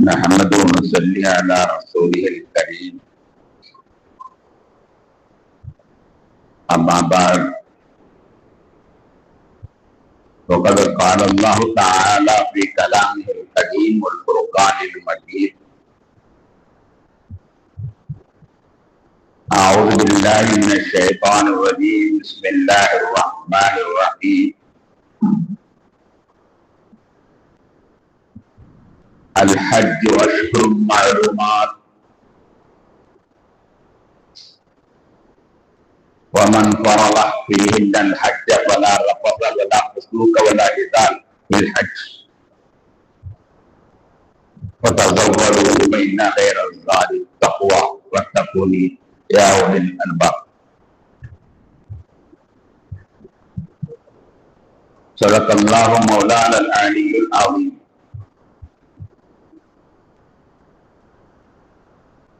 نحمده ونصلي على رسوله الكريم أما بعد وقد قال الله تعالى في كلامه القديم والفرقان المجيد أعوذ بالله من الشيطان الرجيم بسم الله الرحمن الرحيم الحج أشهر معلومات ومن فرض فيهن الحج فلا رفث ولا فسوق ولا جدال في الحج وتزودوا فإن خير الزاد التقوى واتقوني يا أولي الألباب. صدق الله مولانا العلي العظيم.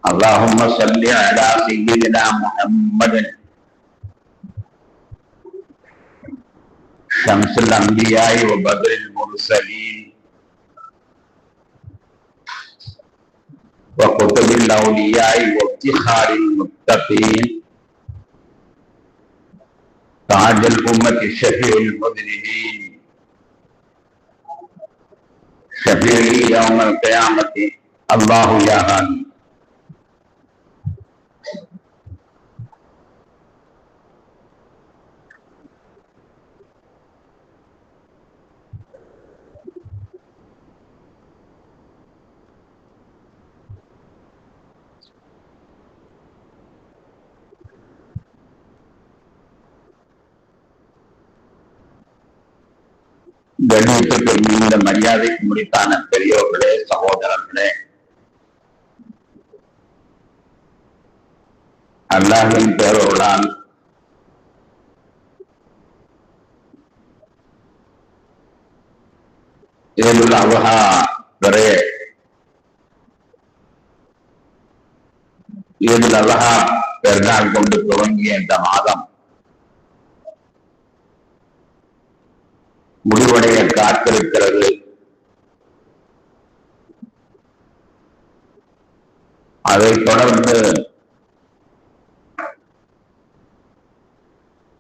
اللهم صل على سيدنا محمد شمس الأنبياء وبدر المرسلين وقطب الأولياء وافتخار المتقين تاج الأمة شفيع المذنبين شفيعي يوم القيامة الله يا غني. கண்ணியத்திற்கு மிகுந்த மரியாதைக்கு முடித்தான பெரியோர்களே, சகோதரர்களே, அல்லாஹ்வின் பேரருளால் ஈதுல் அத்ஹா ஈதுல் அத்ஹா பெருநாள் கொண்டு துவங்கிய இந்த மாதம் முடிவடைய காத்திருக்கிறது. அதைத் தொடர்ந்து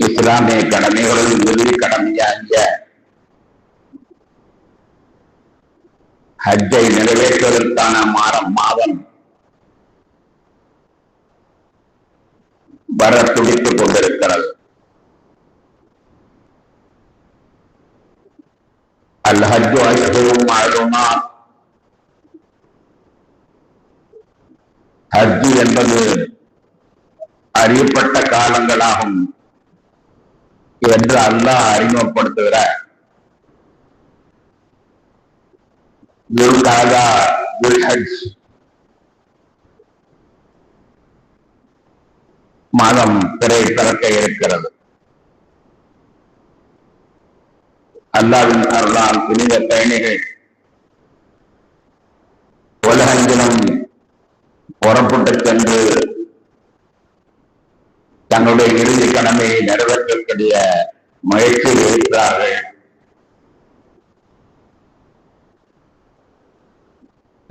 இஸ்லாமிய கடமைகளில் இறுதி கடமையாகிய ஹஜ்ஜை நிறைவேற்றுவதற்கான மாதம் வர துடித்துக் கொண்டிருக்கிறது. الحج أشهر معلومات. ஹஜ் என்பது அறியப்பட்ட காலங்களாகும் என்று அல்லாஹ் அறிமுகப்படுத்துகிறார். மாதம் பிறை பிறக்க இருக்கிறது. அல்லாஹ்வின் அருளால் புனித பயணிகள் உலகெங்கிலும் புறப்பட்டு சென்று தன்னுடைய இறுதி கடமையை நிறைவேற்றக்கூடிய முயற்சியில் இருக்கிறார்கள்.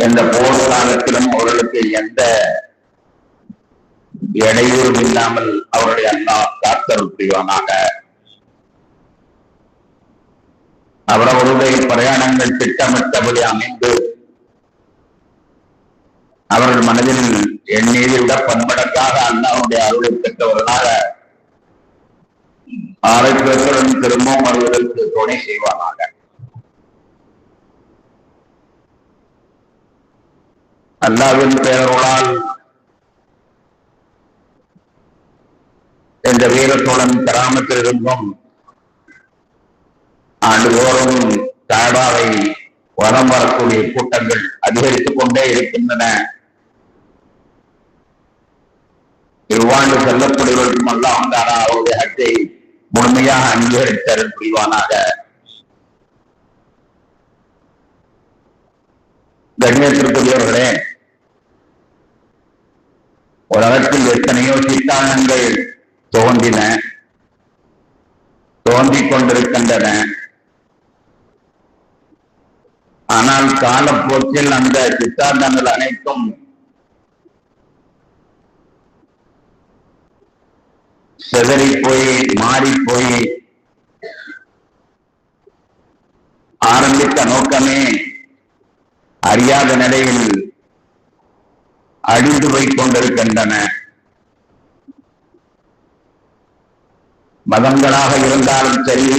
இந்த போர் காலத்திலும் அவர்களுக்கு எந்த இடையூறும் இல்லாமல் அவருடைய அல்லாஹ் காத்தருள் புரிவானாக. அவரவருடைய பிரயாணங்கள் திட்டமிட்டபடி அமைந்து அவர்கள் மனதில் எண்ணீரை விட பன்மடங்காக அல்லாஹ்வுடைய அருளை பெற்றவர்களாக ஆரோக்கியத்துடன் திரும்பவும் வருவதற்கு துணை செய்வானாக. அல்லாஹ்வின் பேரருளால் இந்த வீரத்தோழன் கிராமத்தில் இருந்தும் ஆண்டுதோறும் காபாவை வலம் வரக்கூடிய கூட்டங்கள் அதிகரித்துக் கொண்டே இருக்கின்றன. இவ்வாண்டு செல்லக்கூடியவர்களுக்கும் அல்லாஹ் அவருடைய ஹஜ்ஜை முழுமையாக அங்கீகரித்தல் புரிவானாக. கண்ணியத்திற்குரியவர்களே, உலகத்தில் எத்தனையோ சித்தாந்தங்கள் தோன்றிக் கொண்டிருக்கின்றன. ஆனால் காலப்போக்கில் அந்த சித்தாந்தங்கள் அனைத்தும் சிதறி போய் மாறி போய் ஆரம்பித்த நோக்கமே அறியாத நிலையில் அழிந்து போய் கொண்டிருக்கின்றன. மதங்களாக இருந்தாலும் சரி,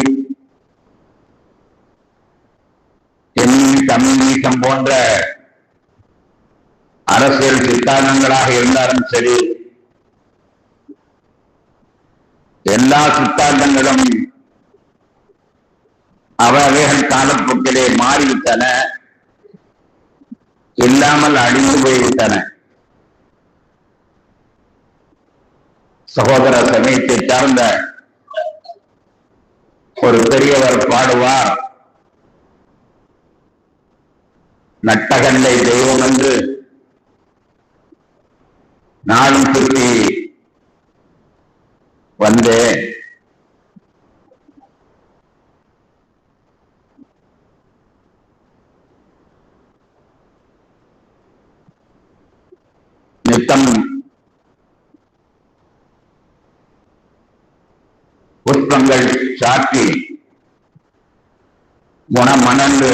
கம்யூனிசம் போன்ற அரசியல் சித்தாந்தங்களாக இருந்தாலும் சரி, எல்லா சித்தாந்தங்களும் அவைகள் காலப்போக்கிலே மாறிவிட்டன, இல்லாமல் அழிந்து போய்விட்டன. சகோதர சமயத்தை சார்ந்த ஒரு பெரியவர் பாடுவார், நட்டகல்லை தெய்வம் என்று நாளும் சுற்றி வந்தேன், நித்தம் புஷ்பங்கள் சாற்றி குணமணந்து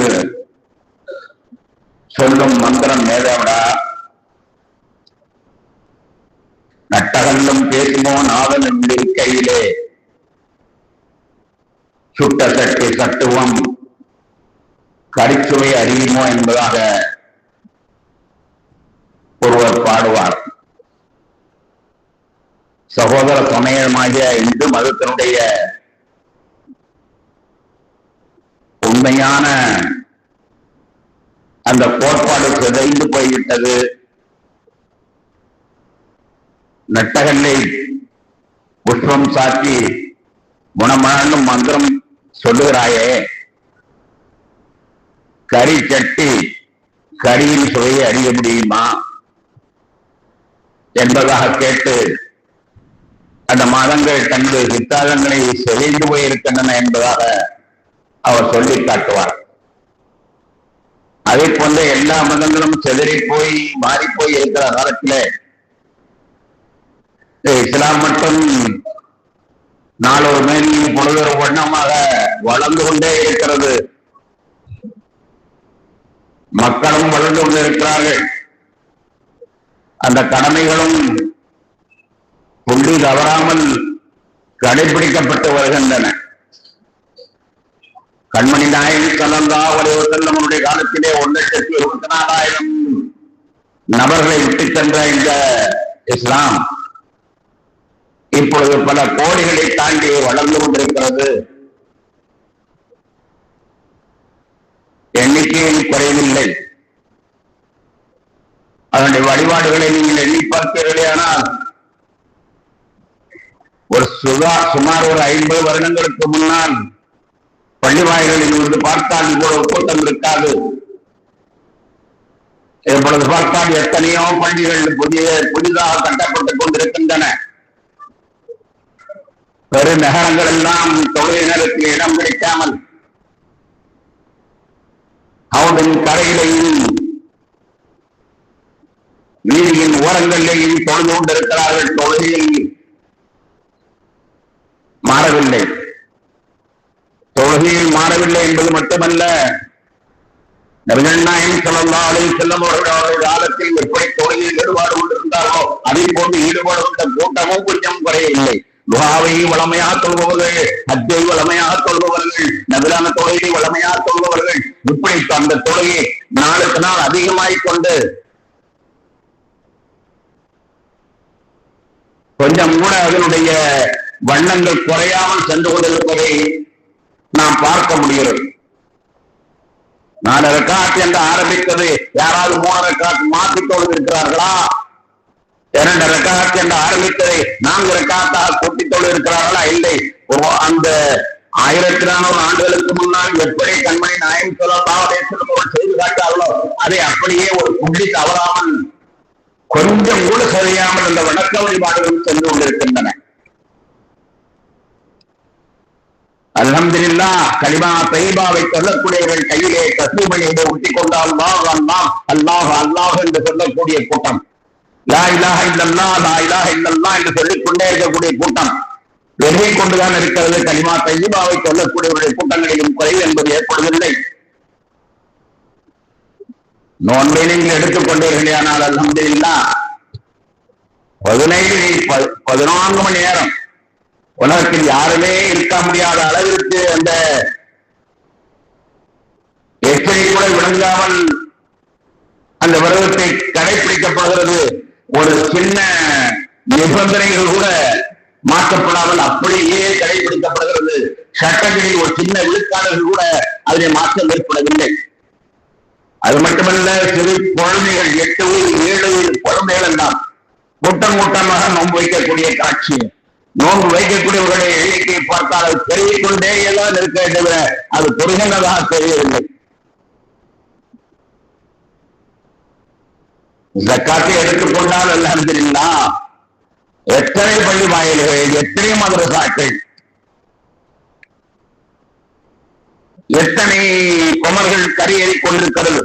சொல்லும் மந்திரம் மேதவிடா, நட்டகல்லும் பேசுமோ நாவல் இருக்கையிலே சுட்ட சட்டி சட்டுவம் கரிச்சுவை அறியுமோ என்பதாக ஒருவர் பாடுவார். சகோதர சமயமாகிய இந்து மதத்தினுடைய உண்மையான அந்த கோட்பாடு சிதைந்து போய்விட்டது. நட்டகல்லை புஷ்பம் சாத்தி குணமானும் மந்திரம் சொல்லுகிறாயே, கறி சட்டி கரியின் சுவையை அறிய முடியுமா என்பதாக கேட்டு அந்த மதங்கள் தன்னுடைய சித்தாந்தங்களை செறிந்து போயிருக்கின்றன என்பதாக அவர் சொல்லி காட்டுவார். அதே போன்ற எல்லா மதங்களும் செதறி போய் மாறி போய் இருக்கிற காலத்திலே இஸ்லாம் மட்டும் நாளொரு மேலும் பொழுதொரு வண்ணமாக வளர்ந்து கொண்டே இருக்கிறது. மக்களும் வளர்ந்து கொண்டிருக்கிறார்கள். அந்த கடமைகளும் புள்ளி தவறாமல் கடைபிடிக்கப்பட்டு வருகின்றன. கண்மணி நாயகன் ஸல்லல்லாஹு அலைஹி வஸல்லம் நம்முடைய காலத்திலே 1,24,000 நபர்களை விட்டுச் சென்ற இந்த இஸ்லாம் இப்பொழுது பல கோடிகளை தாண்டி வளர்ந்து கொண்டிருக்கிறது. எண்ணிக்கையில் குறைவில்லை. அதனுடைய வழிபாடுகளை நீங்கள் எண்ணி பார்ப்பீர்களே, ஆனால் சுமார் ஒரு 50 வருடங்களுக்கு முன்னால் பள்ளி வாயில்களில் வந்து பார்த்தால் இவ்வளவு கூட்டம் இருக்காது. இப்பொழுது பார்த்தால் எத்தனையோ பள்ளிகள் புதிதாக கட்டப்பட்டுக் கொண்டிருக்கின்றன. பெருநகரங்கள் எல்லாம் தொழிலை நேரத்தில் இடம் கிடைக்காமல் அவரின் கரையிலையும் வீதியின் ஓரங்களிலேயும் தொழுது கொண்டிருக்கிறார்கள். தொழுகையில் மாறவில்லை. தொழுகையில் மாறவில்லை என்பது மட்டுமல்ல, நபிகள் நாயகம் ஸல்லல்லாஹு அலைஹி வஸல்லம் அவர்களுடைய காலத்தில் எப்படி தொழுகையில் ஈடுபாடு கொண்டிருந்தாரோ அதே போன்று ஈடுபாடு கொண்ட கூட்டமும் கொஞ்சம் குறையவில்லை. துஆவை வளமையாக தொழுபவர்கள், ஹஜ்ஜை வளமையாக தொழுபவர்கள், நபிலான தொழுகையை வளமையாக தொழுபவர்கள், இப்படி அந்த தொழுகை நாளுக்கு நாள் அதிகமாகிக் கொண்டு கொஞ்சம் கூட அதனுடைய வண்ணங்கள் குறையாமல் சென்று கொண்டிருப்பதை நாம் பார்க்க முடிகிறது. 4 ரக்காத் என்று ஆரம்பித்தது யாராவது 3 ரக்காத் மாற்றி தொழுது இருக்கிறார்களா? 2 ரக்காத் என்று ஆரம்பித்ததை 4 ரக்காத்தாக கூட்டி தொழுது இருக்கிறார்களா? இல்லை. அந்த 1400 ஆண்டுகளுக்கு முன்னால் எப்படி கண்மணி நாயகம் ஸல்லல்லாஹு அலைஹி வஸல்லம் செய்து காட்டார்களோ அதை அப்படியே ஒரு புள்ளி தவறாமல் கொஞ்சம் கூட சரியாமல் இந்த வணக்க வழிபாடுகள் சென்று கொண்டிருக்கின்றன. அல்ஹம்துலில்லாஹ் கலிமா தய்யிபாவை சொல்லக்கூடியவர்கள் கையிலே தஸ்பீஹை ஊட்டிக் கொண்டு அல்லாஹ் அல்லாஹ் அல்லாஹ் அல்லாஹ் என்று சொல்லக்கூடிய கூட்டம், லா இலாஹ இல்லல்லாஹ் லா இலாஹ இல்லல்லாஹ் என்று சொல்லிக் கொண்டே இருக்கக்கூடிய கூட்டம் வெறுமை கொண்டுதான் இருக்கிறது. கலிமா தய்யிபாவை சொல்லக்கூடியவருடைய கூட்டங்களிலும் குறைவு என்பது ஏற்படுவதில்லை. நோன்பை நீங்கள் எடுத்துக்கொண்டீர்களே, ஆனால் அல்ஹம்துலில்லாஹ் 14 மணி நேரம் உலகத்தில் யாருமே இருக்க முடியாத அளவிற்கு அந்த எச்சரி கூட விளங்காமல் அந்த விரதத்தை கடைபிடிக்கப்படுகிறது. ஒரு சின்ன நிபந்தனைகள் கூட மாற்றப்படாமல் அப்படியே கடைபிடிக்கப்படுகிறது. சட்டங்களில் ஒரு சின்ன விழுக்காடுகள் கூட அதிலே மாற்றம் ஏற்படவில்லை. அது மட்டுமல்ல, சிறு குழந்தைகள் 8 7 குழந்தைகள் எல்லாம் கூட்டம் கூட்டமாக நோன்பு வைக்கக்கூடிய காட்சி. நோன்பு வைக்கக்கூடியவர்களுடைய எண்ணிக்கையை பார்த்தால் அது பெருகிக் கொண்டே எல்லாம் இருக்க தவிர அது பொருகின்றதாக தெரியவில்லை. ஜக்காத்தை எடுத்துக்கொண்டால் அல்ஹம்துலில்லாஹ் எத்தனை பள்ளி வாயில்கள், எத்தனை மதரசாக்கள், எத்தனை குமர்கள் கரையேறி கொண்டிருக்கிறது.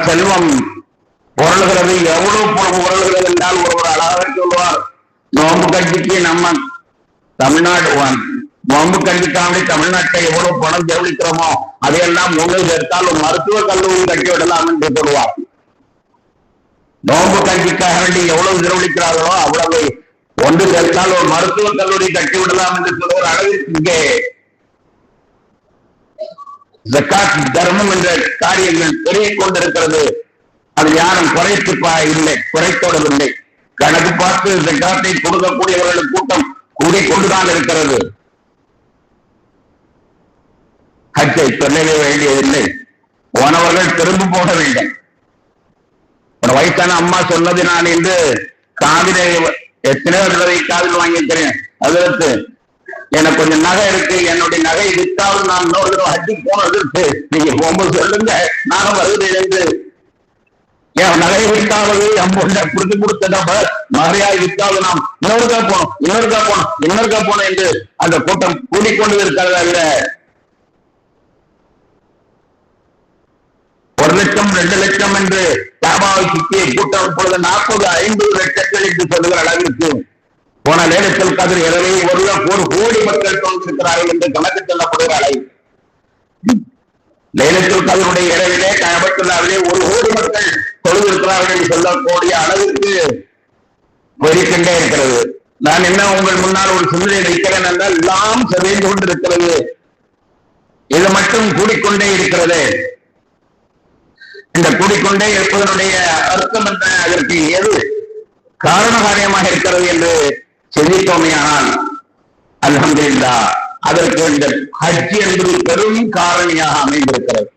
செல்வம் பொருள்கிறது, எவ்வளவு பொருள்கிறது என்றால் ஒருவர் அழகாக சொல்லுவார், நோம்பு கட்சிக்கு நம்ம தமிழ்நாடு நோம்பு கல்விக்காக தமிழ்நாட்டை எவ்வளவு பணம் செலவழிக்கிறோமோ அதையெல்லாம் ஒன்று சேர்த்தால் ஒரு மருத்துவ கல்லூரி கட்டிவிடலாம் என்று சொல்லுவார். நோம்பு கல்விக்காக வேண்டி எவ்வளவு செலவழிக்கிறார்களோ அவ்வளவு ஒன்று சேர்த்தால் ஒரு மருத்துவ கல்லூரி கட்டிவிடலாம் என்று சொல்லுவார். அளவிற்கு இங்கே ஜக்காத் தர்மம் என்ற காரியங்கள் பெருகிக் கொண்டிருக்கிறது. அது யாரும் குறைத்தோடவில்லை. கணக்கு பார்த்து ஜக்காத்தை கொடுக்கக்கூடியவர்கள் கூட்டம் கூடிக்கொண்டுதான் இருக்கிறது. ஹஜ்ஜை சொல்லவே வேண்டியதில்லை, போனவர்கள் திரும்ப போக வேண்டும். ஒரு வயசான அம்மா சொன்னது நான் என்று காவிரை எத்தனையோ தடவை காதில் வாங்கியிருக்கிறேன். அதற்கு எனக்கு கொஞ்சம் நகை இருக்கு, என்னுடைய நகை விற்றாலும் நான் இன்னொரு ஹஜ்ஜுக்கு போனதற்கு நீங்க போகும்போது சொல்லுங்க, நானும் வருகிறேன் என்று. என் நகை விற்காவது அம்பொண்ட புரிந்து கொடுத்த நபர் மறையாய் விற்காவது நாம் இன்னொருக்கா போனோம் என்று அந்த கூட்டம் கூடிக்கொண்டு இருக்கிறது. அல்ல 1 லட்சம் 2 லட்சம் என்று காபாவை சுற்றிய கூட்டம் இப்பொழுது 40-50 லட்சங்கள் என்று சொல்லுகிற அளவிற்கு போன லேலத்துல் கத்ர் இரவை 1 கோடி மக்கள் தோன்றிருக்கிறார்கள் என்று கணக்கு சொல்லப்படுகிற அளவு. லைலத்துல் கத்ருடைய இரவிலே கஅபத்துல்லாஹ்விலே 1 கோடி மக்கள் தொழுதிருக்கிறார்கள் என்று சொல்லக்கூடிய அளவிற்கு போய்க்கொண்டே இருக்கிறது. நான் என்ன உங்கள் முன்னால் ஒரு சிந்தனை வைக்கிறேன் என்றால், எல்லாம் சிதைந்து கொண்டிருக்கிறது. இது மட்டும் கூடிக்கொண்டே இருக்கிறது. இந்த கூடிக்கொண்டே இருப்பதனுடைய அர்த்தம் என்ன, அதற்கு எது காரணகாரியமாக இருக்கிறது என்று சிந்தித்தோமையானால் அல்ஹம்துலில்லாஹ் அதற்கு இந்த ஹஜ் என்பது பெரும் காரணியாக அமைந்திருக்கிறது.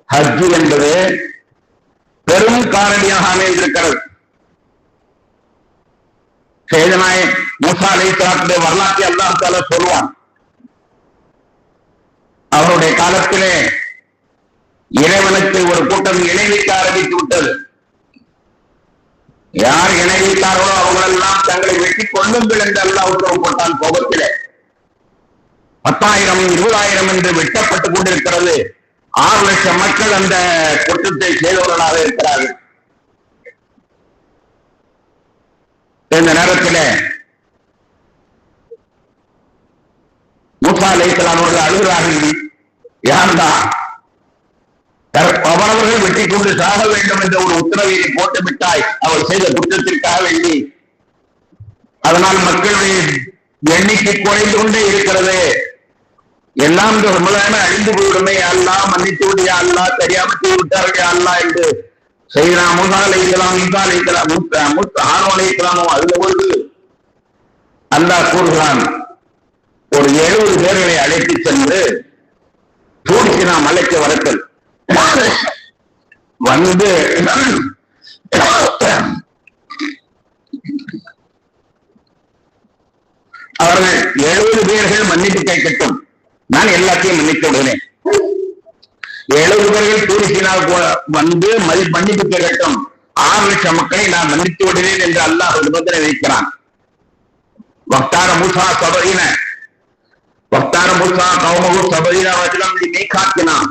ஹஜ் என்பது பெரும் காரணியாக அமைந்திருக்கிறது. சேதனாய் மூசா அலைஹிஸ்ஸலாத்துடைய வரலாற்றை அல்லாஹ் தஆலா சொல்வான். அவருடைய காலத்திலே இறைவனுக்கு ஒரு கூட்டம் இணை வைக்க ஆரம்பித்து விட்டது. யார் இணை வைத்தார்களோ அவங்களெல்லாம் தங்களை வெட்டி கொள்ளுங்கள் என்று அல்லாஹ் உத்தரவு போட்டான். கோபத்திலே 10,000 20,000 என்று வெட்டப்பட்டுக் கொண்டிருக்கிறது. 6 லட்சம் மக்கள் அந்த குற்றத்தை செய்தவர்களாக இருக்கிறார்கள். இந்த நேரத்தில் மூசா அலைஹிஸ்ஸலாம் அவர்கள் அழுகிறார்கள், யார்தான் அவரவர்கள் வெட்டி கொண்டு சாக வேண்டும் என்ற ஒரு உத்தரவை போட்டு விட்டாய் அவர் செய்த குற்றத்திற்காக வேண்டி. அதனால் மக்களுடைய எண்ணிக்கை குறைந்து கொண்டே இருக்கிறது. எல்லாம் முழுமையான அழிந்து போய்விடுமே, அல்லாஹ் மன்னித்து விடியா, அல்லாஹ் தெரியாமல் செய்து விட்டார்கள் அல்லாஹ் என்று செய்தா மூசா அலைஹிஸ்ஸலாம், ஈசா அலைஹிஸ்ஸலாம், ஆரோன் அலைஹிஸ்ஸலாம் அழுதபொழுது அல்லாஹ் கூறுகிறான், ஒரு 70 பேர்களை அழைத்து சென்று தூர் மலைக்கு வரத்தல் வந்து அவர்கள் 70 பேர்கள் மன்னிப்பு கேட்கட்டும், நான் எல்லாத்தையும் மன்னித்து விடுகிறேன். 70 பேர்கள் தூரிசினால் வந்து மன்னிப்பு கேட்கட்டும், 6 லட்சம் மக்களை நான் மன்னித்து விடுகிறேன் என்று அல்லாஹ் நிபந்தனை வைக்கிறான். வக்தார மூசா சபரீன வக்தார மூசா கௌமகு சபரீன வஜலம் மீகாத்தினான்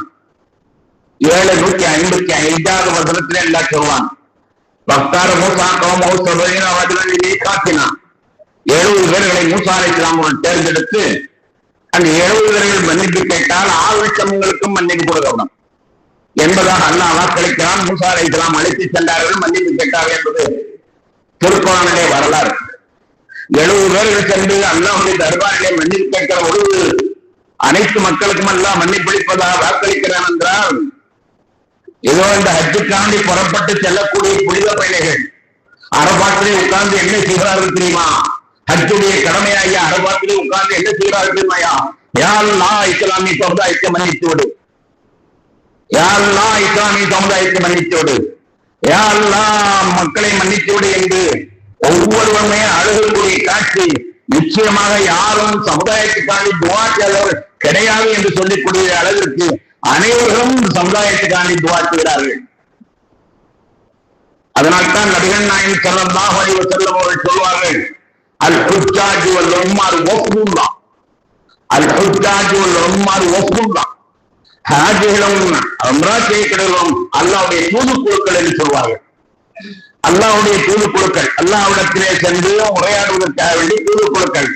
755வது வசனத்திலே எல்லாம் சொல்வான். வக்தார மூசா கௌமகு சபரீன வஜலம் மீகாத்தினான் 70 பேர்களை மூசா அலைஹிஸ்ஸலாம் தேர்ந்தெடுத்து அந்த 70 பேர்கள் மன்னிப்பு கேட்டால் 6 லட்சங்களுக்கும் மன்னிப்பு கொடுக்கணும் என்பதாக அல்லாஹ் வாக்களிக்கிறான். மூசா அலைஹிஸ்ஸலாம் அழைத்து சென்றார்கள், மன்னிப்பு கேட்டார்கள் என்பது திருக்குர்ஆனிலே வரலாறு. 70 பேர்கள் சென்று அல்லாஹ்வுடைய தர்பாரிலே மன்னிப்பு கேட்கிற பொழுது அனைத்து மக்களுக்கும் அல்லாஹ் மன்னிப்பளிப்பதாக வாக்களிக்கிறான் என்றால், ஏதோ இந்த ஹஜ்ஜுக்காண்டி புறப்பட்டு செல்லக்கூடிய புனித பயணிகள் அரபாத்திலே உட்கார்ந்து என்ன செய்கிறார்கள் தெரியுமா? ஹஜ்ஜுடைய கடமையாகிய அரபாத்திலே உட்கார்ந்து என்ன செய்கிறார்கள் தெரியுமாயா? யா அல்லாஹ் இஸ்லாமிய சமுதாயத்தை மன்னித்து விடு, யா அல்லாஹ் இஸ்லாமிய சமுதாயத்தை மன்னித்து விடு, யா அல்லாஹ் மக்களை மன்னித்து விடு என்று ஒவ்வொருவருமே அழுகக்கூடிய காட்சி. நிச்சயமாக யாரும் சமுதாயத்துக்காண்டி துவா செய்தவர் கிடையாது என்று சொல்லிக்கூடிய அளவிற்கு அனைவரும் சமுதாயத்துக்காண்டி துவா செய்கிறார்கள். அதனால்தான் நபிகள் நாயகம் ஸல்லல்லாஹு அலைஹி வஸல்லம் அவர்கள் சொல்வார்கள், அல் ஹுஜ்ஜாஜு வல் உம்மர் வஃபுல்லா, அல் ஹுஜ்ஜாஜு வல் உம்மர் வஃபுல்லா, ஹாஜிகளும் உம்ரா செய்கிறவர்களும் அல்லாஹ்வுடைய தூதுக்குழுக்கள் என்று சொல்வார்கள். அல்லாஹ்வுடைய தூதுக்குழுக்கள், அல்லாஹ்விடத்திலே சென்று உரையாடுவதற்காக வேண்டிய தூதுக்குழுக்கள்.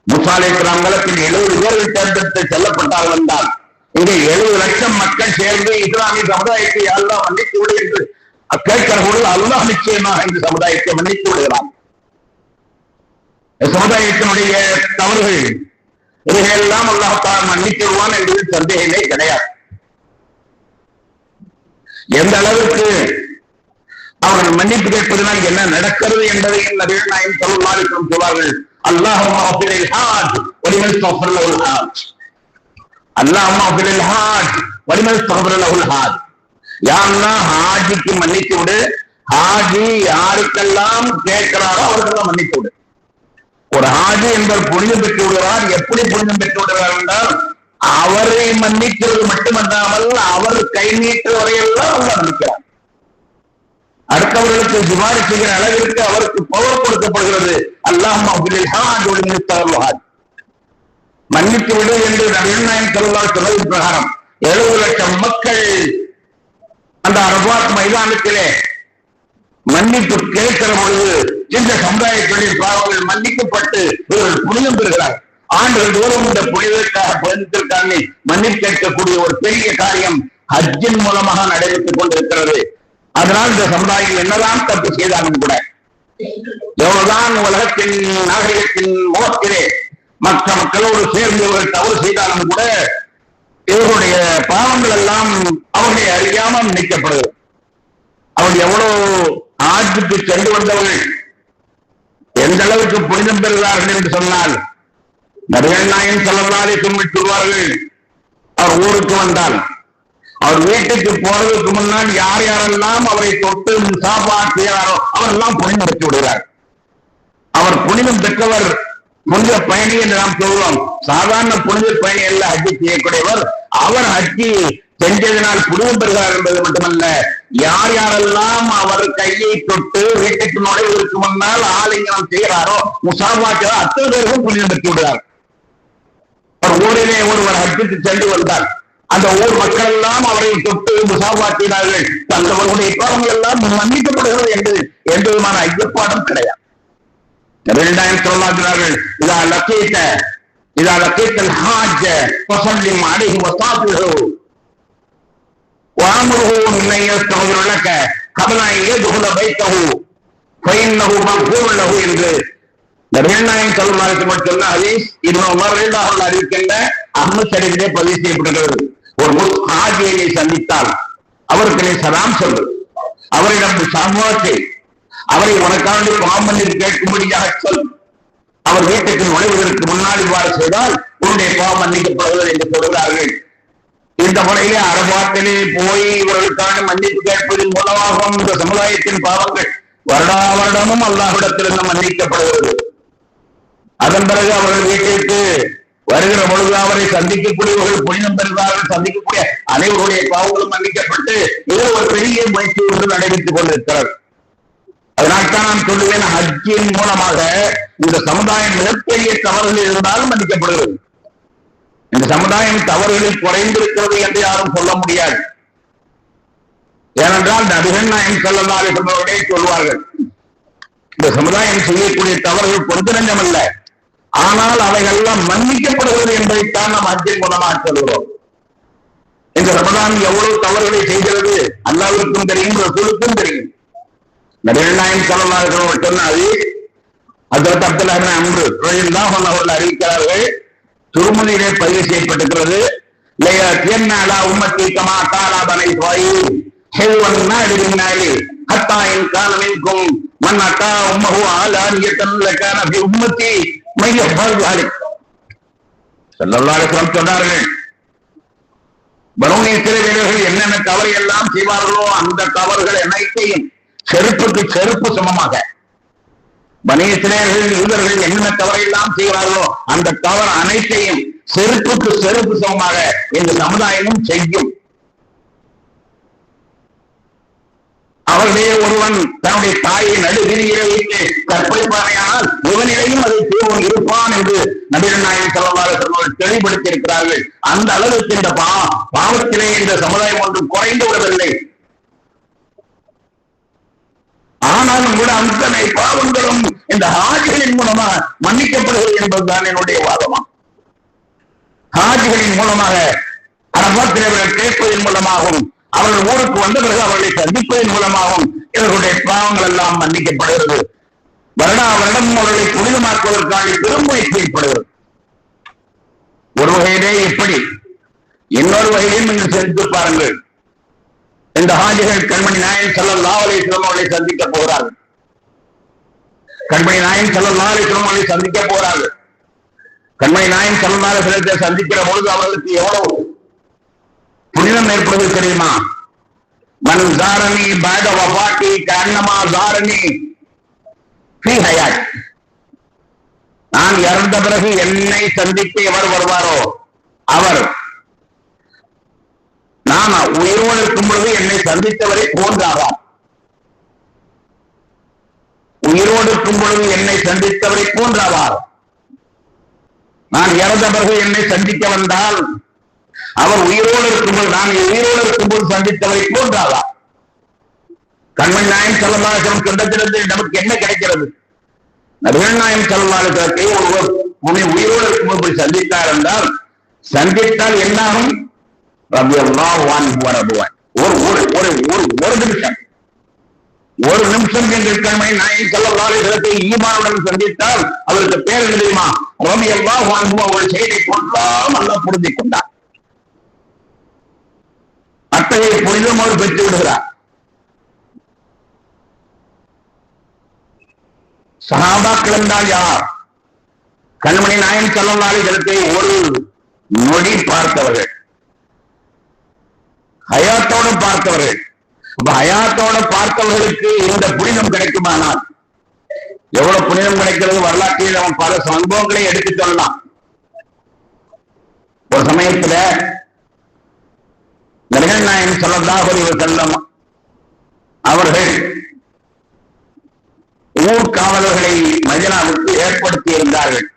மூசா அலைஹிஸ்ஸலாம் பின் 70 பேர்கள் தேர்ந்தெடுத்து செல்லப்பட்டார்கள் என்றால், இங்கே 70 லட்சம் மக்கள் சேர்ந்து இஸ்லாமிய சமுதாயத்தை அல்லாஹ் மன்னித்து விடு என்று கேட்கிற பொழுது அல்லாஹ் நிச்சயமாக இந்த சமுதாயத்தை மன்னித்து விடுகிறான். சமுதாயத்தினுடைய தவறுகள் இவைகளெல்லாம் அல்லாஹ் மன்னித்து விடுவான் என்பதில் சந்தேகமே கிடையாது. எந்த அளவிற்கு அவர்கள் மன்னிப்பு கேட்பதனால் என்ன நடக்கிறது என்பதையும் நபிகள் நாயகம் ஸல்லல்லாஹு அலைஹி வஸல்லம் சொல்வார்கள். அல்லாஹும்ம அஃபிரில் ஹாஜ் வலிமன் தஃபர் லஹுல் ஹாஜ், அல்லாஹும்ம அஃபிரில் ஹாஜ் வலிமன் தஃபர் லஹுல் ஹாஜ். யா அல்லாஹ் ஹாஜிக்கு மன்னித்து விடு, ஹாஜி யாருக்கெல்லாம் கேட்கிறாரோ அவருக்கெல்லாம் மன்னித்து விடு. ஒரு ஹாஜி என்பவர் புனிதம் பெற்று விடுகிறார். எப்படி புனிதம் பெற்று விடுகிறார் என்றால், அவரை மன்னிக்கிறது மட்டுமல்லாமல் அவர் கை நீட்டுவரையெல்லாம் அவர் மன்னிக்கிறார். அடுத்தவர்களுக்கு சிபாரிசு செய்கிற அளவிற்கு அவருக்கு பவர் கொடுக்கப்படுகிறது. அல்லாஹும்ம அஃபிரில் ஹாஜ் வலிமன் தஃபர் ஹாஜ், மன்னித்து விடு என்று நபிகள் நாயகம் ஸல்லல்லாஹு அலைஹி வஸல்லம் சொன்னதின் பிரகாரம் 70 லட்சம் மக்கள் அந்த அரபாத் மைதானத்திலே மன்னிப்பு கேட்கிற பொழுது இந்த சமுதாயத்தினுடைய பாவங்கள் மன்னிக்கப்பட்டு இவர்கள் புனிதம் பெறுகிறார். ஆண்டுகள் தோறும் இந்த புனிதத்திற்காக மன்னிப்பு கேட்கக்கூடிய ஒரு பெரிய காரியம் ஹஜ்ஜின் மூலமாக நடைபெற்றுக் கொண்டிருக்கிறது. அதனால் இந்த சமுதாயம் என்னதான் தப்பு செய்தாலும் கூட, எவ்வளவுதான் உலகத்தின் நாகரிகத்தின் முகத்திலே மற்ற மக்களோடு சேர்ந்து இவர்கள் தவறு செய்தாலும் கூட இவருடைய பாவங்கள் எல்லாம் அவர்களை அறியாமல் மன்னிக்கப்படுகிறது. அவர்கள் எவ்வளவு ஆட்சிக்கு சென்று வந்தவர்கள் எந்த அளவுக்கு புனிதம் பெறுகிறார்கள் என்று சொன்னால், நபிகள் நாயகம் ஸல்லல்லாஹு அலைஹி வஸல்லம் சொல்வார்கள், அவர் ஊருக்கு வந்தால் அவர் வீட்டுக்கு போறதுக்கு முன்னால் யார் யாரெல்லாம் அவரை தொட்டு முசாஃபா செய்கிறாரோ அவரெல்லாம் புனிதம் பெற்று விடுகிறார். அவர் புனிதம் பெற்றவர், புனித பயணி என்று நாம் சொல்வோம். சாதாரண புனித பயணி அல்ல ஹஜ்ஜி செய்யக்கூடியவர். அவர் ஹஜ்ஜி செஞ்சதினால் புனிதம் பெறுகிறார் என்பது மட்டுமல்ல, யார் யாரெல்லாம் அவர் கையை தொட்டு வீட்டுக்கு நுழைவதற்கு முன்னால் ஆலிங்கனம் செய்கிறாரோ முசாஃபா செய்கிறார், அத்தனை பேருக்கும் புனிதம் பெற்று விடுகிறார். அவர் ஊரிலே ஒருவர் ஹஜ்ஜுக்கு சென்று வந்தார். அந்த ஊர் மக்கள் எல்லாம் அவரை தொட்டு முசாஃபா செய்தார்கள். தங்களுடைய பாவங்கள் எல்லாம் மன்னிக்கப்படுகிறது என்று எந்த விதமான ஐயப்பாடும் கிடையாது. இரண்டாயிரம் சொல்லுகிறார்கள், இதா லக்கீத்தல் ஹாஜ்ஜ ஃபஸல்லிம் அலைஹி வஸாபிஹு வஅம்ருஹு மின் யஸ்தக்ஃபிர லக கப்ல அன் யதுஹுல பைத்தஹு ஃபஇன்னஹு மக்ஃபூர் லஹு என்று இரண்டாயிரம் சொல்லுகிறார்கள். சொன்ன ஹதீஸ் இப்னு உமர் ரலியல்லாஹு அன்ஹு அறிவிக்கின்ற அஹ்மத் ஷரீஃபிலே பதிவு செய்யப்பட்டிருக்கிறது. ஒரு ஹாஜியை சந்தித்தால் அவருக்கு நீ சலாம் சொல்லு, அவரிடம் சமூகத்தை அவரை உனக்காண்டி பாவமன்னிப்பு கேட்கும்படியாக சொல். அவர் வீட்டுக்கு நுழைவதற்கு முன்னாடி இவ்வாறு செய்தால் உன்னுடைய பாவம் மன்னிக்கப்படுவது என்று சொல்கிறார்கள். இந்த முறையிலே அரபாத்திலே போய் இவர்களுக்கான மன்னிப்பு கேட்பதன் மூலமாகவும் இந்த சமுதாயத்தின் பாவங்கள் வருடா வருடமும் அல்லாஹ்விடத்திலிருந்து மன்னிக்கப்படுகிறது. அதன் பிறகு அவர்கள் வீட்டிற்கு வருகிற பொழுது அவரை சந்திக்கக்கூடியவர்கள் புனிதம் பெறுகிறார்கள். சந்திக்கக்கூடிய அனைவருடைய பாவங்களும் மன்னிக்கப்பட்டு இது ஒரு பெரிய முயற்சி ஒன்று நடைபெற்றுக் கொண்டிருக்கிறது. அதனால்தான் நான் சொல்லுவேன், ஹஜ்ஜின் மூலமாக இந்த சமுதாயம் மிகப்பெரிய தவறுகள் இருந்தாலும் மன்னிக்கப்படுகிறது. இந்த சமுதாயம் தவறுகளில் குறைந்திருக்கிறது என்று யாரும் சொல்ல முடியாது. ஏனென்றால் நபிகள் நாயகம் ஸல்லல்லாஹு அலைஹி வஸல்லம் அவர்களே சொல்வார்கள், இந்த சமுதாயம் செய்யக்கூடிய தவறுகள் கொஞ்ச நஞ்சம் அல்ல, ஆனால் அவைகள்லாம் மன்னிக்கப்படுகிறது என்பதைத்தான் நாம் ஹஜ்ஜின் மூலமாக சொல்கிறோம். இந்த ரமலான் எவ்வளவு தவறுகளை செய்கிறது அல்லாஹ்வுக்கும் தெரியும், ரசூலுக்கும் தெரியும். நபிகள் நாயகம் ஸல்லல்லாஹு அலைஹி வஸல்லம் சொன்னாது, ஹஜ்ரத் அப்துல்லாஹ் இப்னு அம்ர் ரலியல்லாஹு அன்ஹு அவர்கள் அறிவிக்கிறார்கள், திருமதியிலே பதிவு செய்யப்பட்டிருக்கிறது, லயத்தியன்ன அலா உம்மத்தி கமா காலா பனி இஸ்ராயீல் ஹைவன் நாலி பின்னாலி ஹத்தா இன் கான மின்கும் மன் அத்தா உம்மஹு ஆலானியத்தன் லகான ஃபி உம்மத்தி மையஃபல் ஸாலிக். ஸல்லல்லாஹு அலைஹி வஸல்லம் சொன்னார்கள், பனூ இஸ்ரவேலர்கள் என்னென்ன தவறு எல்லாம் செய்வார்களோ அந்த தவறுகள் அனைத்தையும் செருப்புக்கு செருப்பு சமமாக, பனூ இஸ்ரவேலர்கள் யூதர்கள் என்னென்ன தவறை எல்லாம் செய்கிறார்களோ அந்த தவறு அனைத்தையும் செருப்புக்கு செருப்பு சமமாக இந்த சமுதாயமும் செய்யும். அவர்களே ஒருவன் தன்னுடைய தாயை நடுவிரியிலே வைத்து கற்பழிப்பானையானால் இவனிலையும் அதை செய்வன் இருப்பான் என்று நபிகள் நாயகம் ஸல்லல்லாஹு அலைஹி வஸல்லம் தெளிவுபடுத்தி இருக்கிறார்கள். அந்த அளவுக்கு இந்த பாவத்திலே இந்த சமுதாயம் ஒன்றும் குறைந்து விடவில்லை. ஆனாலும் கூட அத்தனை பாவங்களும் இந்த ஹாஜிகளின் மூலமாக மன்னிக்கப்படுகிறது என்பதுதான் என்னுடைய வாதமா. ஹாஜிகளின் மூலமாக அரபாத்திலே அவர்கள் கேட்பதன் மூலமாகவும் அவர்கள் ஊருக்கு வந்த பிறகு அவர்களை சந்திப்பதன் மூலமாகவும் இவர்களுடைய பாவங்கள் எல்லாம் மன்னிக்கப்படுகிறது. வருடா வருடம் அவர்களை புனிதமாக்குவதற்காக பெருமுயற்சி ஏற்படுகிறது. ஒரு வகையிலே இப்படி, இன்னொரு வகையிலும் நீங்கள் சிந்தித்து பாருங்கள். இந்த ஹாஜிகள் கண்மணி நாயகம் ஸல்லல்லாஹு அலைஹி வஸல்லம் அவர்களை சந்திக்க போகிறார்கள். கண்மணி நாயகம் ஸல்லல்லாஹு அலைஹி வஸல்லம் அவர்களை சந்திக்க போகிறார்கள். கண்மணி நாயகம் ஸல்லல்லாஹு அலைஹி வஸல்லத்தை சந்திக்கிற பொழுது அவர்களுக்கு எவ்வளவு புனிதம் ஏற்படுவது தெரியுமா? மன் ஜாரனி பஅத வஃபாத்தி கஅன்னமா ஜாரனி ஃபீ ஹயாத். நான் இறந்த பிறகு என்னை சந்திக்க எவர் வருவாரோ அவர் நான் உயிரோடு இருக்கும் பொழுது என்னை சந்தித்தவரை போன்றாவார். உயிரோடு இருக்கும் பொழுது என்னை சந்தித்தவரை போன்றாவார். நான் இறந்த பிறகு என்னை சந்திக்க வந்தால் அவர் உயிரோடு இருக்கும்போது நான் உயிரோடு இருக்கும்போது சந்தித்தவரை போன்றாவார். கண்மணி நாயகம் ஸல்லல்லாஹு அலைஹி வஸல்லம் சொன்னதிலிருந்து நமக்கு என்ன கிடைக்கிறது? நபிகள் நாயகம் ஸல்லல்லாஹு அலைஹி வஸல்லம் ஒருவர் உயிரோடு இருக்கும்போது சந்தித்தார் என்றால், சந்தித்தால் என்னாகும்? ரலியல்லாஹு அன்ஹு வரதுவான். ஒரு நிமிஷம் என்று கண்மணி நாயகம் ஸல்லல்லாஹு அலைஹி வஸல்லம் ஈமானுடன் சந்தித்தால் அவருக்கு பேர் என்ன தெரியுமா? ரலியல்லாஹு அன்ஹு. அவர்கள் செய்தி கொண்டால் நல்லா புரிந்து கொண்டார். அத்தகைய புனிதம் அவர் பெற்று விடுகிறார். சஹாபாக்கள் என்றால் யார்? கண்மணி நாயகம் ஸல்லல்லாஹு அலைஹி வஸல்லம் ஒரு நொடி பார்த்தவர்கள், ஹயாத்தோடு பார்த்தவர்கள். ஹயாத்தோடு பார்த்தவர்களுக்கு இந்த புனிதம் கிடைக்குமானால் எவ்வளவு புனிதம் கிடைக்கிறது? வரலாற்றில் அவன் பல சம்பவங்களை எடுத்து சொல்லலாம். ஒரு சமயத்துல நபிகள் நாயகம் ஸல்லல்லாஹு அலைஹி வஸல்லம் அவர்கள் ஊர் காவலர்களை மதீனாவுக்கு ஏற்படுத்தி இருந்தார்கள்,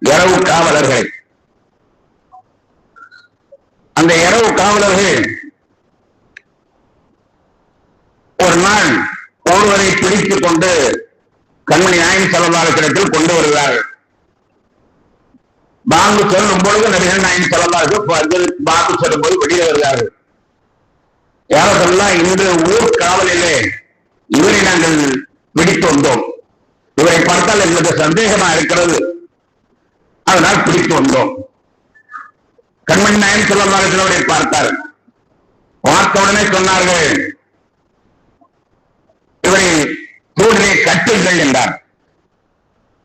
இரவு காவலர்களை. அந்த இரவு காவலர்கள் ஒரு நாள் ஒருவரை பிடித்துக் கொண்டு கண்மணி நாயகம் ஸல்லல்லாஹு அலைஹி வஸல்லம் கொண்டு வருகிறார்கள். பாங்கு சொல்லும் பொழுது நபிகள் நாயகம் ஸல்லல்லாஹு அலைஹி வஸல்லம் பாங்கு சொல்லும் போது வெளியே வருகிறார்கள். யார சொல்லலாம், இன்று ஊர் காவலிலே இவரை நாங்கள் பிடித்து வந்தோம், இவரை பார்த்தால் எங்களுக்கு சந்தேகமா இருக்கிறது, அதனால் பிடித்து வந்தோம். கண்மணி நாயகம் ஸல்லல்லாஹு அலைஹி வஸல்லம் பார்த்தார். பார்த்த உடனே சொன்னார்கள், இவரை தூணிலே கட்டுங்கள் என்றார்.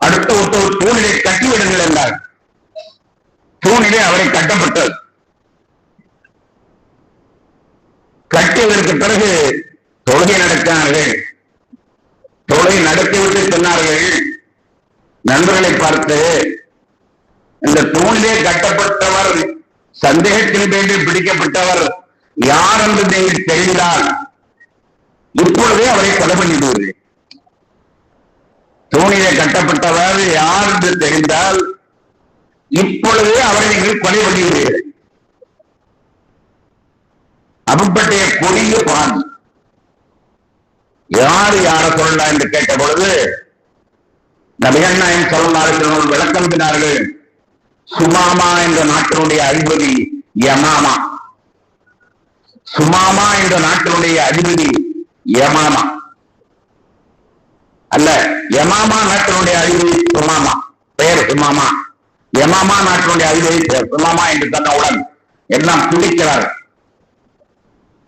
அடுத்த ஒருத்தர் தூணிலே கட்டிவிடுங்கள் என்றார். தூணிலே அவரை கட்டப்பட்டது. கட்டியதற்கு பிறகு தொழுகை நடத்தினார்கள். தொழுகை நடத்திவிட்டு சொன்னார்கள் நண்பர்களை பார்த்து, இந்த தூணிலே கட்டப்பட்டவர் சந்தேகத்தின் பேரில் பிடிக்கப்பட்டவர் யார் என்று நீங்கள் தெரிந்தால் இப்பொழுதே அவரை கொலை பண்ணிவிடுவீர்கள். தூணிலே கட்டப்பட்டவர் யார் என்று தெரிந்தால் இப்பொழுதே அவரை நீங்கள் கொலை பண்ணுகிறீர்கள். அப்படிப்பட்ட கொடிய பான் யார் யார சொல்லலாம் என்று கேட்ட பொழுது நபிகள் நாயகம் ஸல்லல்லாஹு அலைஹி வஸல்லம் விளக்கம்பினார்கள். சுமாமா என்ற நாட்டினுடைய அதிபதி யமாமா. சுமாமா என்ற நாட்டினுடைய அதிபதி யமாமா அல்ல, யமாமா நாட்டினுடைய அதிபதி சுமாமா. பெயர் சுமாமா. யமாமா நாட்டினுடைய அதிபதி சுமாமா என்று சொன்னவுடன் எல்லாம் துடிக்கிறார்.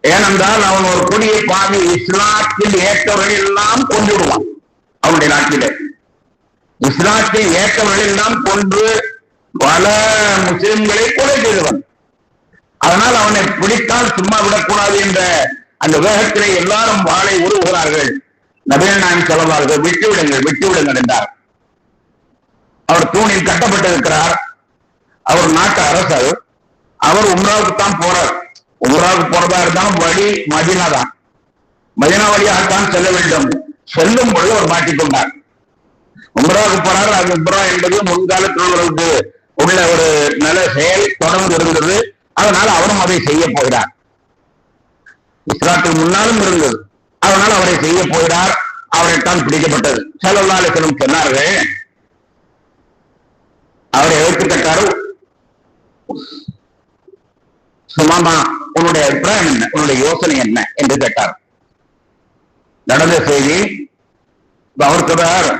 ஏனென்றால் அவன் ஒரு கொடிய பாவி, இஸ்லாத்தில் ஏற்றவர்கள் எல்லாம் கொண்டு விடுவான். அவனுடைய நாட்டிலே இஸ்லாத்தில் ஏற்றவர்கள் எல்லாம் கொன்று பல முஸ்லிம்களை கொலை செய்தவன். அதனால் அவனை பிடித்தால் சும்மா விடக்கூடாது என்ற அந்த வேகத்திலே எல்லாரும் வாளை உருவுகிறார்கள். நபிகள் நாயகம் சொல்வார்கள், விட்டு விடுங்கள் விட்டு விடுங்கள் என்றார். அவர் தூணில் கட்டப்பட்டிருக்கிறார். அவர் நாட்டு அரசர். அவர் உம்ராவுக்கு தான் போறார். உம்ராவுக்கு போறதா இருந்தாலும் வழி மதீனா தான். மதீனா வழியாகத்தான் செல்ல வேண்டும். செல்லும் பொழுது அவர் மாட்டிக்கொண்டார். உம்ராவுக்கு போறார். அது உம்ரா என்பது முன்காலத்தில் உள்ள ஒரு நல்ல செயல் தொடர்ந்து இருந்தது. அதனால் அவரும் அதை செய்ய போகிறார். இஸ்லாத்துக்கு முன்னாலும் இருந்தது. அதனால் அவரை செய்ய போகிறார். அவரைத்தான் பிடிக்கப்பட்டது. ஸல்லல்லாஹு அலைஹி வஸல்லம் சொன்னார்கள், அவரை எடுத்துக்கட்டாரு. சுமாமா, உன்னுடைய அபிப்பிராயம் என்ன, உன்னுடைய யோசனை என்ன என்று கேட்டார். நடந்த செய்தி அவர் சொல்றார்,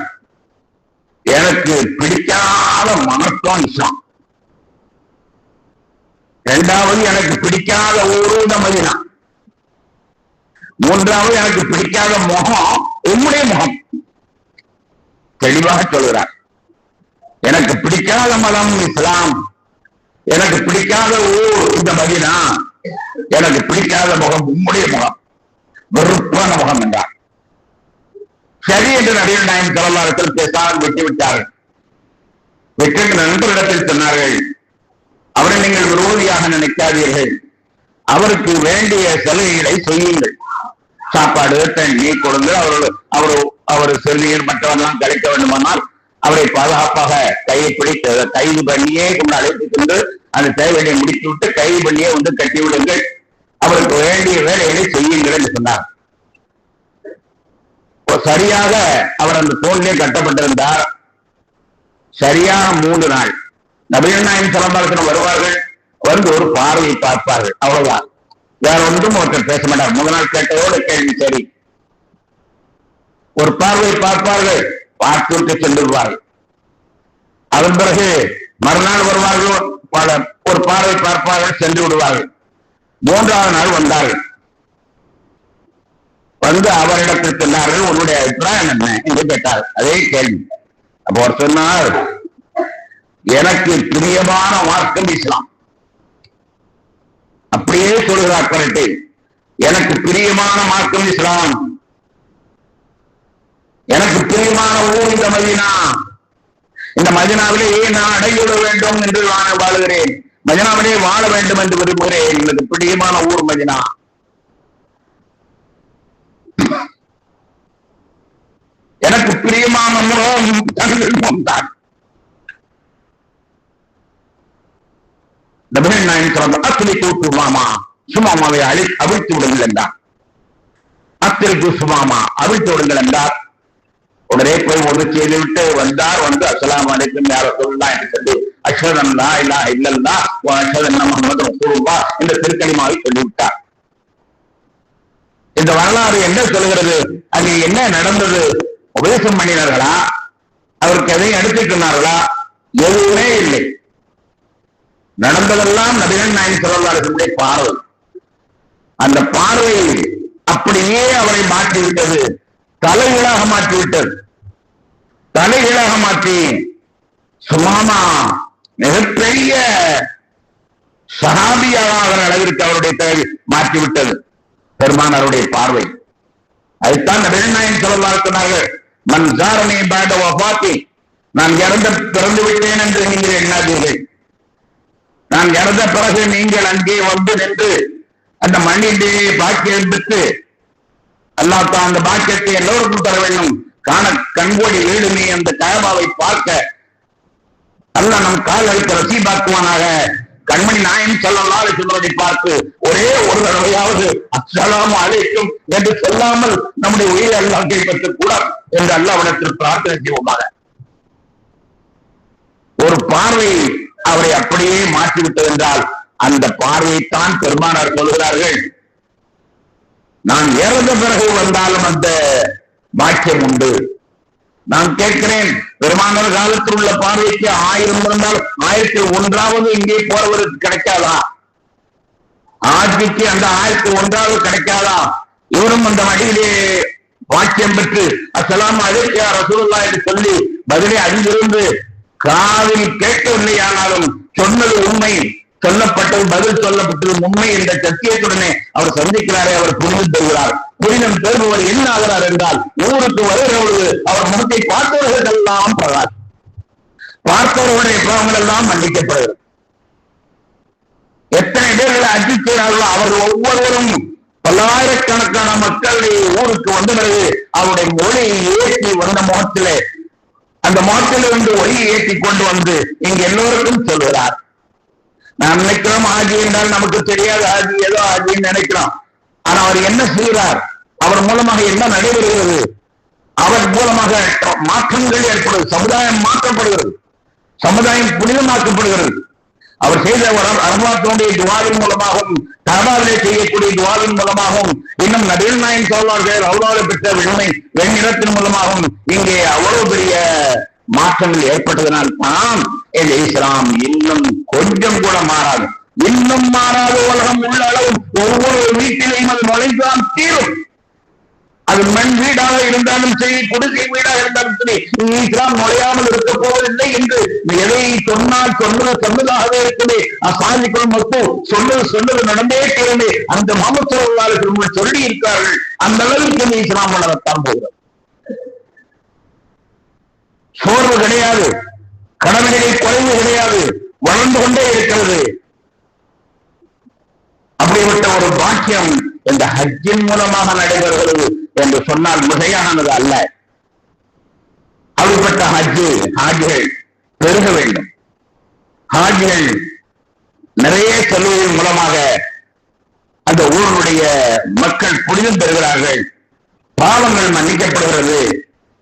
எனக்கு பிடிக்காத மனத்தான் இஸ்லாம். இரண்டாவது எனக்கு பிடிக்காத ஊரு இந்த மதீனா. மூன்றாவது எனக்கு பிடிக்காத முகம் உம்முடைய முகம். தெளிவாக சொல்கிறார். எனக்கு பிடிக்காத மதம் இஸ்லாம், எனக்கு பிடிக்காத ஊர் இந்த மதீனா, எனக்கு பிடிக்காத முகம் உம்முடைய முகம், வெறுப்பான முகம் என்றார். சரி என்று நபிகள் நாயகம் ஸல்லல்லாஹு அலைஹி வஸல்லம் பேசாமல் விட்டுவிட்டார்கள். விட்டு நண்பரிடத்தில் சொன்னார்கள், அவரை நீங்கள் விரோதியாக நினைக்காதீர்கள், அவருக்கு வேண்டிய சலுகைகளை செய்யுங்கள். சாப்பாடு தண்ணி கொடுங்க. அவர் செல்லியர் மற்றவெல்லாம் கிடைக்க வேண்டுமானால் அவரை பாதுகாப்பாக கையை பிடித்து கைது பண்ணியே கொண்டு அழைத்துக் கொண்டு அந்த தேவையை முடித்து விட்டு கைது பண்ணியே வந்து கட்டி விடுங்கள். அவருக்கு வேண்டிய வேலைகளை செய்யுங்கள் என்று சொன்னார். சரியாக அவர் அந்த தோளிலே கட்டப்பட்டிருந்தார். சரியாக 3 நாள் நபிகள் நாயகம் ஸல்லல்லாஹு அலைஹி வஸல்லம் வருவார்கள். வந்து ஒரு பார்வையை பார்ப்பார்கள். அவ்வளவுதான். வேற ஒன்றும் ஒருத்தர் பேச மாட்டார். முதல் நாள் கேட்டதோடு கேள்வி சரி. ஒரு பார்வையை பார்ப்பார்கள், பார்த்துவிட்டு சென்று விடுவார்கள். அதன் பிறகு மறுநாள் வருவார்கள், ஒரு பார்வை பார்ப்பார்கள், சென்று விடுவார்கள். 3வது நாள் வந்தார்கள். வந்து அவரிடத்தில் சொன்னார்கள், உன்னுடைய அபிப்பிராயம் என்ன என்று கேட்டார். அதே கேள்வி. அப்போ அவர் சொன்னார், எனக்கு பிரியமான மார்க்கம் இஸ்லாம். அப்படியே சொல்கிறார் கரெக்டு. எனக்கு பிரியமான மார்க்கம் இஸ்லாம், எனக்கு பிரியமான ஊர் இந்த மதீனா. இந்த மதீனாவிலே நான் அடையுட வேண்டும் என்று நான் வாழுகிறேன். மதீனாவிலே வாழ வேண்டும் என்று விரும்புகிறேன். எனக்கு பிரியமான ஊர் மதீனா. எனக்கு பிரியமான முகம் தான். நபிகள் நாயகம் சொன்னார், அஸ்லி சுமாமா, சுமாமாவை அவிழ்த்து விடுங்கள் என்றார். அஸ்லி சுமாமா, அவிழ்த்து விடுங்கள் என்றார். உடனே போய் ஒன்று செய்துவிட்டு வந்தார். வந்து அஸ்ஸலாமு அலைக்கும் யா ரசூலுல்லாஹ் என்று சொல்லி அஷ்ஹது அன் லா இலாஹ இல்லல்லாஹ் வ அஷ்ஹது அன்ன முஹம்மதன் ரசூலுல்லாஹ் என்ற திருக்கலிமாவை சொல்லிவிட்டார். இந்த வரலாறு என்ன சொல்கிறது? அங்கே என்ன நடந்தது? உபதேசம் பண்ணினார்களா? அவருக்கு எதையும் எடுத்துக் சொன்னார்களா? எதுவுமே இல்லை. நடந்ததெல்லாம் நபிகள் நாயகம் ஸல்லல்லாஹு அலைஹி வஸல்லம் பார்வை. அந்த பார்வை அப்படியே அவரை மாற்றிவிட்டது. தலைகீழாக மாற்றிவிட்டது. தலைகீழாக மாற்றி சுமாமா மிகப்பெரிய சஹாபியாக அளவிற்கு அவருடைய தலைவி மாற்றிவிட்டது பெருமானாருடைய பார்வை. அதுதான் நபிகள் நாயகம் ஸல்லல்லாஹு அலைஹி வஸல்லம் சொன்னார்கள், மன் ஜாரனி பஅத வஃபாத்தி, நான் பிறந்து விட்டேன் என்று நீங்கள் எண்ணாதீர்கள். நான் இறந்த பிறகு நீங்கள் அங்கே வந்து நின்று அந்த மண்ணிலே பாக்கியம் பெற்று அல்லாஹ் அந்த பாக்கியத்தை எல்லோருக்கும் தர வேண்டும். கண்கோடி வீடுமே அந்த கஅபாவை பார்க்க அல்லாஹ் நம் கால் வைக்க ரசீபாக்குவானாக. கண்மணி நாயகம் ஸல்லல்லாஹு அலைஹி வஸல்லம் பார்த்து ஒரே ஒரு தடவையாவது அஸ்ஸலாமு அலைக்கும் என்று சொல்லாமல் நம்முடைய உயிரை அல்லாஹ் கைப்பற்றக் கூடாது என்று அல்லாஹ்விடத்தில் பிரார்த்தனை செய்வோமாக. ஒரு பார்வை அவரை அப்படியே மாற்றிவிட்டது என்றால் அந்த பார்வையைத்தான் பெருமானார் சொல்கிறார்கள், நான் இறந்த பிறகு வந்தாலும் அந்த பாக்கியம் உண்டு. நான் கேட்கிறேன், பெருமானார் காலத்தில் உள்ள பார்வைக்கு 1000 இருந்தால் 1001 இங்கே போறவருக்கு கிடைக்காதா? ஆட்சிக்கு அந்த 1001 கிடைக்காதா? இவரும் அந்த வழியிலே பாக்கியம் பெற்று அஸ்ஸலாமு அலைக்கும் யா ரசூலுல்லாஹ் என்று சொல்லி பதிலே அங்கிருந்து காதில் கேட்கவில்லை, ஆனாலும் சொன்னது உண்மை, சொல்லப்பட்டது பதில் சொல்லப்பட்டது உண்மை என்ற சத்தியத்துடனே அவர் சந்திக்கிறாரே, அவர் புரிந்து பெறுகிறார். புரிதம் பெறுபவர் என்ன ஆகிறார் என்றால், ஊருக்கு வருகிற பொழுது அவர் முகத்தை பார்த்தவர்கள் எல்லாம் பகார், பார்த்தவர்களுடைய பாவங்கள் எல்லாம் மன்னிக்கப்படுகிறது. எத்தனை பேர்களை அச்சிக்கிறார்களோ அவர்கள் ஒவ்வொருவரும் பல்லாயிரக்கணக்கான மக்களுடைய ஊருக்கு வந்த பிறகு அவருடைய மொழியை ஏற்றி வந்த முகத்திலே அந்த முகத்திலிருந்து ஒளியை ஏற்றி கொண்டு வந்து இங்க எல்லோருக்கும் சொல்கிறார். நாம் நினைக்கிறோம் ஆஜி என்றால் நமக்கு தெரியாது, ஆஜி ஏதோ ஆஜின்னு நினைக்கிறோம். ஆனா அவர் என்ன செய்கிறார்? அவர் மூலமாக என்ன நடைபெறுகிறது? அவர் மூலமாக மாற்றங்கள் ஏற்படுகிறது, சமுதாயம் மாற்றப்படுகிறது, சமுதாயம் புனிதமாக்கப்படுகிறது. அவர் செய்த அரபாத்தினுடைய துவாவின் மூலமாகவும் கஅபாவிலே செய்யக்கூடிய துவாவின் மூலமாகவும் இன்னும் நபிகள் நாயகம் ஸல்லல்லாஹு அலைஹி வஸல்லம் அவர்களால் பெற்ற வெண்ணிறத்தின் மூலமாகவும் இங்கே அவ்வளவு பெரிய மாற்றங்கள் ஏற்பட்டதனால் தான் இந்த இஸ்லாம் இன்னும் கொஞ்சம் கூட மாறாது. இன்னும் மாறாத உலகம் உள்ள அளவு ஒவ்வொரு வீட்டிலையும் அது நுழைந்தான் தீரும். அது மண் வீடாக இருந்தாலும் சரி, குடிசை வீடாக இருந்தாலும் சரி, இஸ்லாம் நுழையாமல் இருக்க போவதில்லை என்று எதை சொன்னால் சொன்னதாகவே இருக்குது. சாதிக்குள் மட்டும் சொன்னது நடந்தே தீர்ந்து அந்த முஹம்மது ஸல்லல்லாஹு அலைஹி வஸல்லம் சொல்லி இருக்கிறார்கள். அந்த அளவுக்கு இந்த இஸ்லாம் வளரத்தான் போகிறது. சோர்வு கிடையாது, கடமைகளில் குறைவு கிடையாது, வளர்ந்து கொண்டே இருக்கிறது. அப்படிப்பட்ட ஒரு பாக்கியம் இந்த ஹஜ்ஜின் மூலமாக நடைபெறுகிறது என்று சொன்னால் மிகையானது அல்ல. அப்படிப்பட்ட ஹாஜிகள் பெருக வேண்டும். ஹாஜிகள் நிறைய செல்வதன் மூலமாக அந்த ஊருடைய மக்கள் புனிதம் பெறுகிறார்கள், பாவங்கள் மன்னிக்கப்படுகிறது.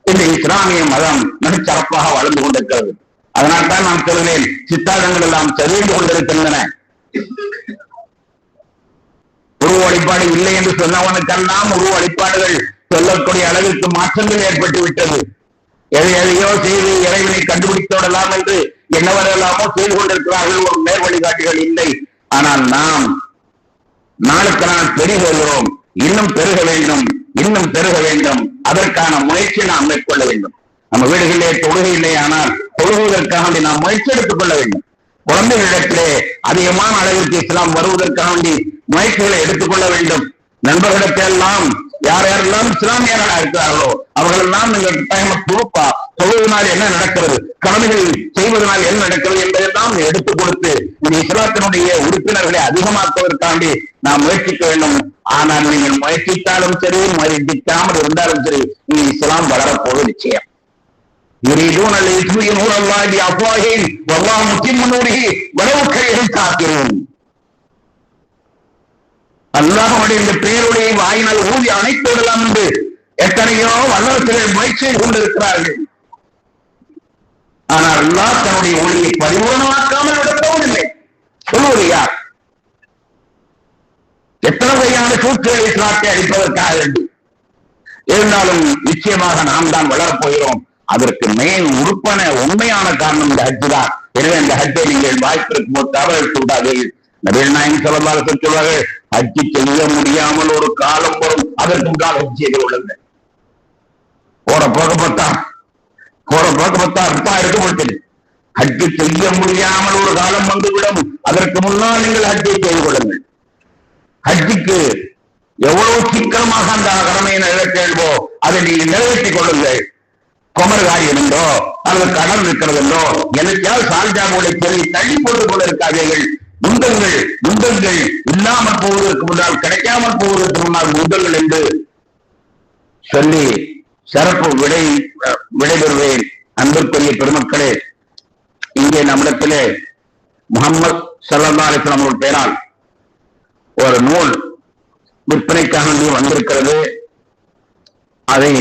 இந்த இஸ்லாமிய மதம் மிகச்சிறப்பாக வளர்ந்து கொண்டிருக்கிறது. அதனால் தான் நான் சொல்கிறேன், சித்தாந்தங்கள் எல்லாம் தெரிந்து கொண்டிருக்கின்றன. உருவ வழிபாடு இல்லை என்று சொன்னவனுக்கெல்லாம் உருவ வழிபாடுகள் சொல்லக்கூடிய அளவிற்கு மாற்றங்கள் ஏற்பட்டு விட்டது. எதையோ செய்து இறைவனை கண்டுபிடித்தோடலாம் என்று என்னவரெல்லாமோ செய்து கொண்டிருக்கிறார்கள். ஒரு நேர் வழிகாட்டிகள் இல்லை. ஆனால் நாம் நாளுக்கு நாள் பெருகிறோம், இன்னும் பெருக வேண்டும், இன்னும் பெருக வேண்டும். அதற்கான முயற்சியை நாம் மேற்கொள்ள வேண்டும். நம்ம வீடுகளிலே தொழுகை இல்லை, ஆனால் தொழுவதற்காக நாம் முயற்சி எடுத்துக் கொள்ள வேண்டும். குழந்தைகளிடத்திலே அதிகமான அளவிற்கு இஸ்லாம் வருவதற்காக வேண்டி முயற்சிகளை எடுத்துக்கொள்ள வேண்டும். நண்பர்களிடத்தெல்லாம் யார் யாரெல்லாம் இஸ்லாமியர்களாக இருக்கிறார்களோ அவர்களெல்லாம் நீங்கள் பொறுப்பா தொழுவதனால் என்ன நடக்கிறது, கடமைகள் செய்வதனால் என்ன நடக்கிறது என்பதெல்லாம் எடுத்துக் கொடுத்து இந்த இஸ்லாத்தினுடைய உறுப்பினர்களை அதிகமாக்குவதற்காண்டி நாம் முயற்சிக்க வேண்டும். ஆனால் நீங்கள் முயற்சித்தாலும் சரி, முயற்சிக்காமல் இருந்தாலும் சரி, இந்த இஸ்லாம் வளரப்போவது நிச்சயம். يريدون ليطفئوا نور الله بأفواههم والله متم نوره ولو كره الكافرون. அல்லாஹ்வுடைய இந்த பெயருடைய வாயினால் ஊதி அணைத்து விடலாம் என்று எத்தனையோ வல்லரசுகள் முயற்சி கொண்டிருக்கிறார்கள். ஆனால் அல்லாஹ் தன்னுடைய ஒளியை பரிபூர்ணமாக்காமல் விடப்போவதில்லை. சொல்லுவது யார்? எத்தனை வகையான சூழ்ச்சிகளை இஸ்லாத்தை அளிப்பதற்காக வேண்டும். இருந்தாலும் நிச்சயமாக நாம் தான் வளரப்போகிறோம். அதற்கு மெயின் உறுப்பான உண்மையான காரணம் இந்த ஹஜ் தான். எனவே இந்த ஹஜ்ஜை நீங்கள் வாய்ப்பிருக்கும் போது தவறு விடாதீர்கள். நபிகள் நாயகம் ஸல்லல்லாஹு அலைஹி வஸல்லம் சொல்வார்கள், ஹஜ் செய்ய முடியாமல் ஒரு காலம் வரும், அதற்கும் கால ஹஜ் செய்து கொள்ளுங்கள். போற போக பார்த்தா அர்த்தம் இருக்க மாட்டேன். ஹஜ் செய்ய முடியாமல் ஒரு காலம் வந்துவிடும், அதற்கு முன்னால் நீங்கள் ஹஜ்ஜை செய்து கொள்ளுங்கள். ஹஜ்ஜுக்கு எவ்வளவு சீக்கிரமாக அந்த கடமையை நிறைவேற்றோ அதை நீங்கள் நிறைவேற்றிக் கொள்ளுங்கள். குமர் காரியம் என்றோ அல்லது கடல் இருக்கிறது என்றோ எனக்கால் சால்ஜாமோட சொல்லி தள்ளி போட்டுக் கொண்டிருக்காதீர்கள். முந்தங்கள் இல்லாமல் போவதற்கு முன்னால், கிடைக்காமல் போவதற்கு முன்னால் முந்தங்கள் என்று சொல்லி சிறப்பு விடைபெறுவேன். அன்பிற்குரிய பெருமக்களே, இங்கே நம்மிடத்திலே முகமது ஸல்லல்லாஹு அலைஹி வஸல்லம் அவர்கள் பெயரால் ஒரு நூல் விற்பனைக்காக வந்திருக்கிறது. அதை